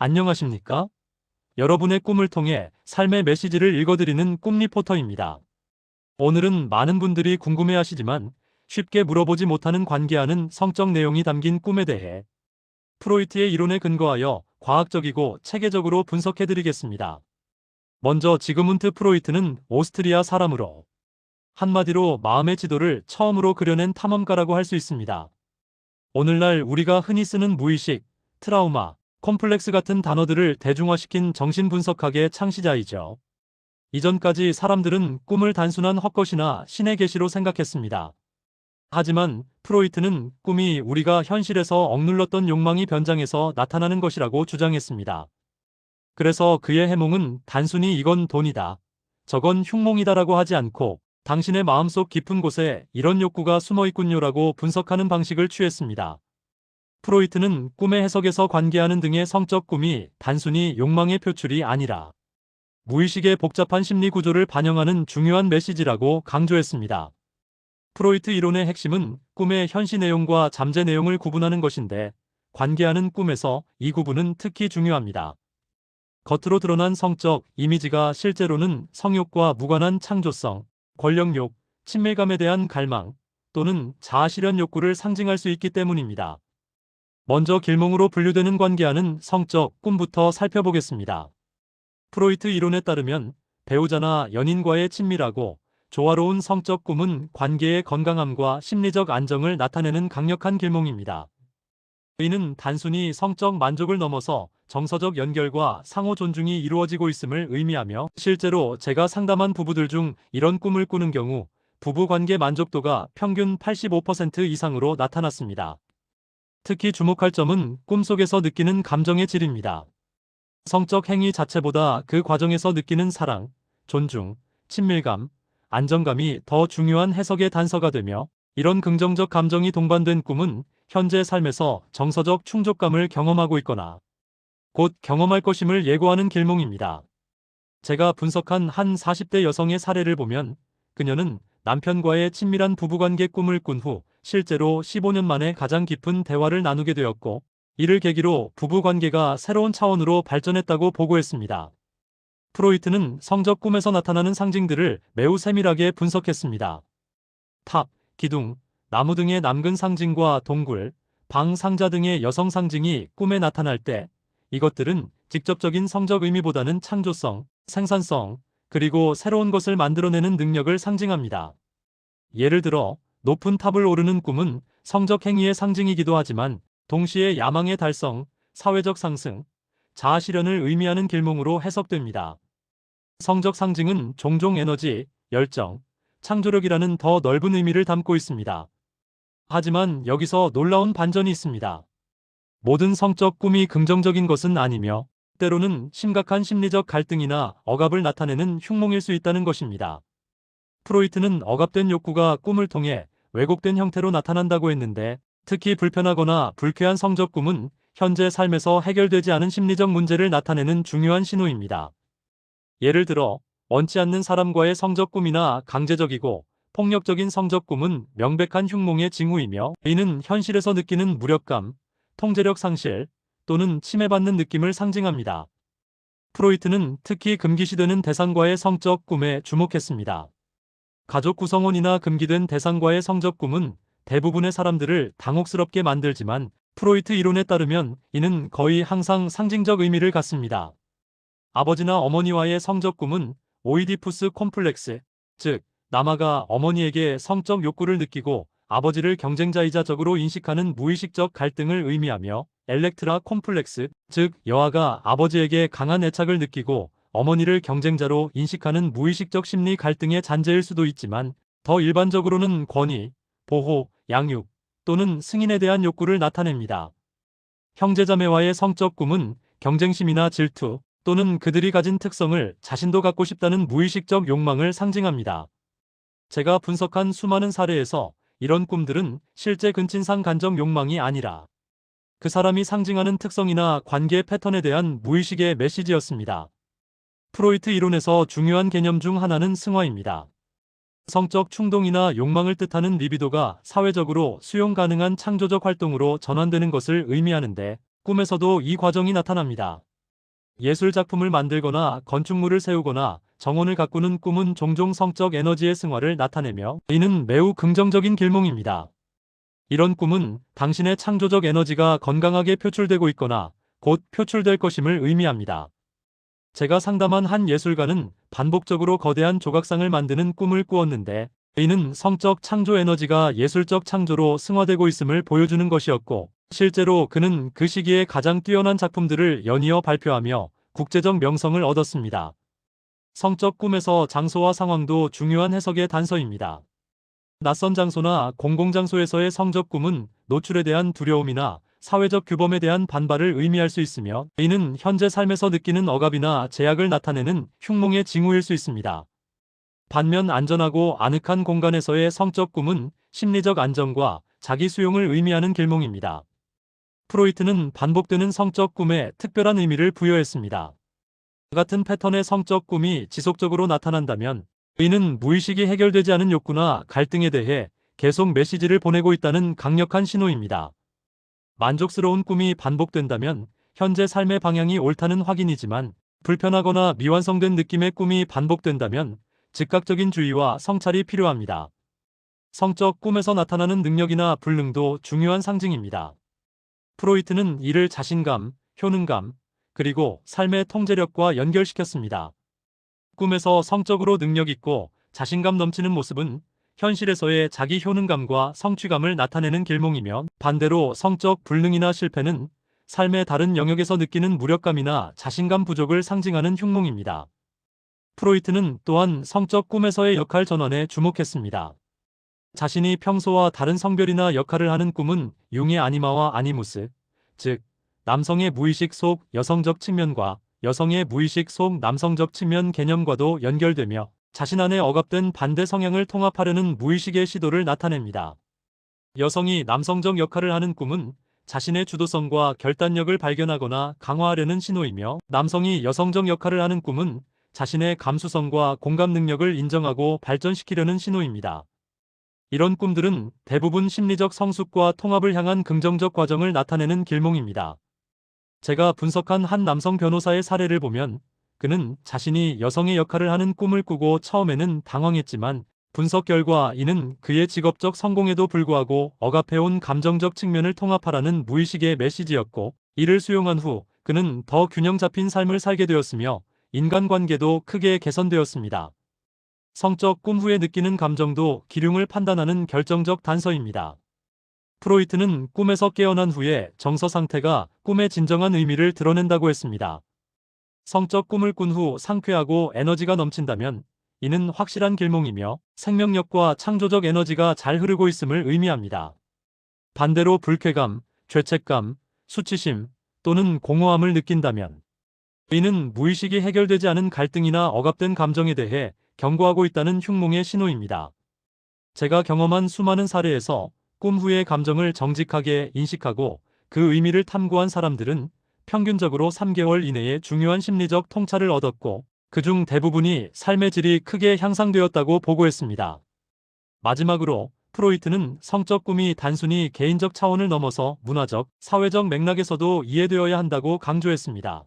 안녕하십니까? 여러분의 꿈을 통해 삶의 메시지를 읽어드리는 꿈 리포터입니다. 오늘은 많은 분들이 궁금해하시지만 쉽게 물어보지 못하는 관계하는 성적 내용이 담긴 꿈에 대해 프로이트의 이론에 근거하여 과학적이고 체계적으로 분석해드리겠습니다. 먼저 지그문트 프로이트는 오스트리아 사람으로 한마디로 마음의 지도를 처음으로 그려낸 탐험가라고 할 수 있습니다. 오늘날 우리가 흔히 쓰는 무의식, 트라우마, 콤플렉스 같은 단어들을 대중화시킨 정신분석학의 창시자이죠. 이전까지 사람들은 꿈을 단순한 헛것이나 신의 계시로 생각했습니다. 하지만 프로이트는 꿈이 우리가 현실에서 억눌렀던 욕망이 변장해서 나타나는 것이라고 주장했습니다. 그래서 그의 해몽은 단순히 이건 돈이다, 저건 흉몽이다라고 하지 않고 당신의 마음속 깊은 곳에 이런 욕구가 숨어 있군요라고 분석하는 방식을 취했습니다. 프로이트는 꿈의 해석에서 관계하는 등의 성적 꿈이 단순히 욕망의 표출이 아니라 무의식의 복잡한 심리 구조를 반영하는 중요한 메시지라고 강조했습니다. 프로이트 이론의 핵심은 꿈의 현시 내용과 잠재 내용을 구분하는 것인데, 관계하는 꿈에서 이 구분은 특히 중요합니다. 겉으로 드러난 성적 이미지가 실제로는 성욕과 무관한 창조성, 권력욕, 친밀감에 대한 갈망 또는 자아실현 욕구를 상징할 수 있기 때문입니다. 먼저 길몽으로 분류되는 관계하는 성적 꿈부터 살펴보겠습니다. 프로이트 이론에 따르면 배우자나 연인과의 친밀하고 조화로운 성적 꿈은 관계의 건강함과 심리적 안정을 나타내는 강력한 길몽입니다. 이는 단순히 성적 만족을 넘어서 정서적 연결과 상호 존중이 이루어지고 있음을 의미하며, 실제로 제가 상담한 부부들 중 이런 꿈을 꾸는 경우 부부관계 만족도가 평균 85% 이상으로 나타났습니다. 특히 주목할 점은 꿈속에서 느끼는 감정의 질입니다. 성적 행위 자체보다 그 과정에서 느끼는 사랑, 존중, 친밀감, 안정감이 더 중요한 해석의 단서가 되며, 이런 긍정적 감정이 동반된 꿈은 현재 삶에서 정서적 충족감을 경험하고 있거나 곧 경험할 것임을 예고하는 길몽입니다. 제가 분석한 한 40대 여성의 사례를 보면 그녀는 남편과의 친밀한 부부관계 꿈을 꾼 후 실제로 15년 만에 가장 깊은 대화를 나누게 되었고, 이를 계기로 부부관계가 새로운 차원으로 발전했다고 보고했습니다. 프로이트는 성적 꿈에서 나타나는 상징들을 매우 세밀하게 분석했습니다. 탑, 기둥, 나무 등의 남근 상징과 동굴, 방, 상자 등의 여성 상징이 꿈에 나타날 때 이것들은 직접적인 성적 의미보다는 창조성, 생산성, 그리고 새로운 것을 만들어내는 능력을 상징합니다. 예를 들어 높은 탑을 오르는 꿈은 성적 행위의 상징이기도 하지만 동시에 야망의 달성, 사회적 상승, 자아 실현을 의미하는 길몽으로 해석됩니다. 성적 상징은 종종 에너지, 열정, 창조력이라는 더 넓은 의미를 담고 있습니다. 하지만 여기서 놀라운 반전이 있습니다. 모든 성적 꿈이 긍정적인 것은 아니며 때로는 심각한 심리적 갈등이나 억압을 나타내는 흉몽일 수 있다는 것입니다. 프로이트는 억압된 욕구가 꿈을 통해 왜곡된 형태로 나타난다고 했는데, 특히 불편하거나 불쾌한 성적 꿈은 현재 삶에서 해결되지 않은 심리적 문제를 나타내는 중요한 신호입니다. 예를 들어 원치 않는 사람과의 성적 꿈이나 강제적이고 폭력적인 성적 꿈은 명백한 흉몽의 징후이며, 이는 현실에서 느끼는 무력감, 통제력 상실 또는 침해받는 느낌을 상징합니다. 프로이트는 특히 금기시되는 대상과의 성적 꿈에 주목했습니다. 가족 구성원이나 금기된 대상과의 성적 꿈은 대부분의 사람들을 당혹스럽게 만들지만 프로이트 이론에 따르면 이는 거의 항상 상징적 의미를 갖습니다. 아버지나 어머니와의 성적 꿈은 오이디푸스 콤플렉스, 즉 남아가 어머니에게 성적 욕구를 느끼고 아버지를 경쟁자이자 적으로 인식하는 무의식적 갈등을 의미하며, 엘렉트라 콤플렉스, 즉 여아가 아버지에게 강한 애착을 느끼고 어머니를 경쟁자로 인식하는 무의식적 심리 갈등의 잔재일 수도 있지만, 더 일반적으로는 권위, 보호, 양육 또는 승인에 대한 욕구를 나타냅니다. 형제자매와의 성적 꿈은 경쟁심이나 질투 또는 그들이 가진 특성을 자신도 갖고 싶다는 무의식적 욕망을 상징합니다. 제가 분석한 수많은 사례에서 이런 꿈들은 실제 근친상 간접 욕망이 아니라 그 사람이 상징하는 특성이나 관계 패턴에 대한 무의식의 메시지였습니다. 프로이트 이론에서 중요한 개념 중 하나는 승화입니다. 성적 충동이나 욕망을 뜻하는 리비도가 사회적으로 수용 가능한 창조적 활동으로 전환되는 것을 의미하는데, 꿈에서도 이 과정이 나타납니다. 예술 작품을 만들거나 건축물을 세우거나 정원을 가꾸는 꿈은 종종 성적 에너지의 승화를 나타내며 이는 매우 긍정적인 길몽입니다. 이런 꿈은 당신의 창조적 에너지가 건강하게 표출되고 있거나 곧 표출될 것임을 의미합니다. 제가 상담한 한 예술가는 반복적으로 거대한 조각상을 만드는 꿈을 꾸었는데 이는 성적 창조 에너지가 예술적 창조로 승화되고 있음을 보여주는 것이었고, 실제로 그는 그 시기에 가장 뛰어난 작품들을 연이어 발표하며 국제적 명성을 얻었습니다. 성적 꿈에서 장소와 상황도 중요한 해석의 단서입니다. 낯선 장소나 공공장소에서의 성적 꿈은 노출에 대한 두려움이나 사회적 규범에 대한 반발을 의미할 수 있으며, 이는 현재 삶에서 느끼는 억압이나 제약을 나타내는 흉몽의 징후일 수 있습니다. 반면 안전하고 아늑한 공간에서의 성적 꿈은 심리적 안정과 자기 수용을 의미하는 길몽입니다. 프로이트는 반복되는 성적 꿈에 특별한 의미를 부여했습니다. 같은 패턴의 성적 꿈이 지속적으로 나타난다면 이는 무의식이 해결되지 않은 욕구나 갈등에 대해 계속 메시지를 보내고 있다는 강력한 신호입니다. 만족스러운 꿈이 반복된다면 현재 삶의 방향이 옳다는 확인이지만, 불편하거나 미완성된 느낌의 꿈이 반복된다면 즉각적인 주의와 성찰이 필요합니다. 성적 꿈에서 나타나는 능력이나 불능도 중요한 상징입니다. 프로이트는 이를 자신감, 효능감, 그리고 삶의 통제력과 연결시켰습니다. 꿈에서 성적으로 능력 있고 자신감 넘치는 모습은 현실에서의 자기 효능감과 성취감을 나타내는 길몽이며, 반대로 성적 불능이나 실패는 삶의 다른 영역에서 느끼는 무력감이나 자신감 부족을 상징하는 흉몽입니다. 프로이트는 또한 성적 꿈에서의 역할 전환에 주목했습니다. 자신이 평소와 다른 성별이나 역할을 하는 꿈은 융의 아니마와 아니무스, 즉 남성의 무의식 속 여성적 측면과 여성의 무의식 속 남성적 측면 개념과도 연결되며 자신 안에 억압된 반대 성향을 통합하려는 무의식의 시도를 나타냅니다. 여성이 남성적 역할을 하는 꿈은 자신의 주도성과 결단력을 발견하거나 강화하려는 신호이며, 남성이 여성적 역할을 하는 꿈은 자신의 감수성과 공감 능력을 인정하고 발전시키려는 신호입니다. 이런 꿈들은 대부분 심리적 성숙과 통합을 향한 긍정적 과정을 나타내는 길몽입니다. 제가 분석한 한 남성 변호사의 사례를 보면 그는 자신이 여성의 역할을 하는 꿈을 꾸고 처음에는 당황했지만, 분석 결과 이는 그의 직업적 성공에도 불구하고 억압해온 감정적 측면을 통합하라는 무의식의 메시지였고, 이를 수용한 후 그는 더 균형 잡힌 삶을 살게 되었으며 인간관계도 크게 개선되었습니다. 성적 꿈 후에 느끼는 감정도 기륭을 판단하는 결정적 단서입니다. 프로이트는 꿈에서 깨어난 후에 정서 상태가 꿈의 진정한 의미를 드러낸다고 했습니다. 성적 꿈을 꾼 후 상쾌하고 에너지가 넘친다면 이는 확실한 길몽이며 생명력과 창조적 에너지가 잘 흐르고 있음을 의미합니다. 반대로 불쾌감, 죄책감, 수치심 또는 공허함을 느낀다면 이는 무의식이 해결되지 않은 갈등이나 억압된 감정에 대해 경고하고 있다는 흉몽의 신호입니다. 제가 경험한 수많은 사례에서 꿈 후의 감정을 정직하게 인식하고 그 의미를 탐구한 사람들은 평균적으로 3개월 이내에 중요한 심리적 통찰을 얻었고, 그중 대부분이 삶의 질이 크게 향상되었다고 보고했습니다. 마지막으로 프로이트는 성적 꿈이 단순히 개인적 차원을 넘어서 문화적, 사회적 맥락에서도 이해되어야 한다고 강조했습니다.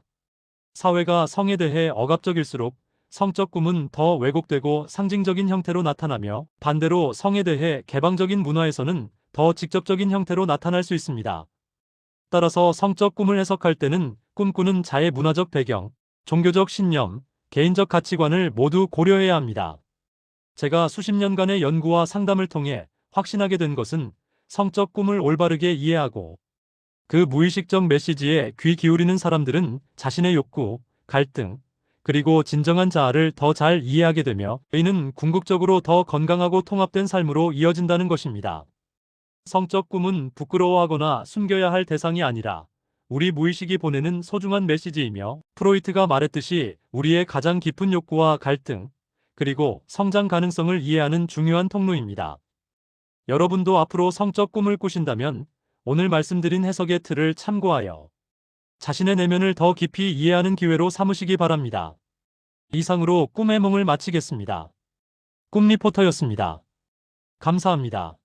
사회가 성에 대해 억압적일수록 성적 꿈은 더 왜곡되고 상징적인 형태로 나타나며, 반대로 성에 대해 개방적인 문화에서는 더 직접적인 형태로 나타날 수 있습니다. 따라서 성적 꿈을 해석할 때는 꿈꾸는 자의 문화적 배경, 종교적 신념, 개인적 가치관을 모두 고려해야 합니다. 제가 수십 년간의 연구와 상담을 통해 확신하게 된 것은 성적 꿈을 올바르게 이해하고 그 무의식적 메시지에 귀 기울이는 사람들은 자신의 욕구, 갈등, 그리고 진정한 자아를 더 잘 이해하게 되며 이는 궁극적으로 더 건강하고 통합된 삶으로 이어진다는 것입니다. 성적 꿈은 부끄러워하거나 숨겨야 할 대상이 아니라 우리 무의식이 보내는 소중한 메시지이며, 프로이트가 말했듯이 우리의 가장 깊은 욕구와 갈등, 그리고 성장 가능성을 이해하는 중요한 통로입니다. 여러분도 앞으로 성적 꿈을 꾸신다면 오늘 말씀드린 해석의 틀을 참고하여 자신의 내면을 더 깊이 이해하는 기회로 삼으시기 바랍니다. 이상으로 꿈의 몽을 마치겠습니다. 꿈 리포터였습니다. 감사합니다.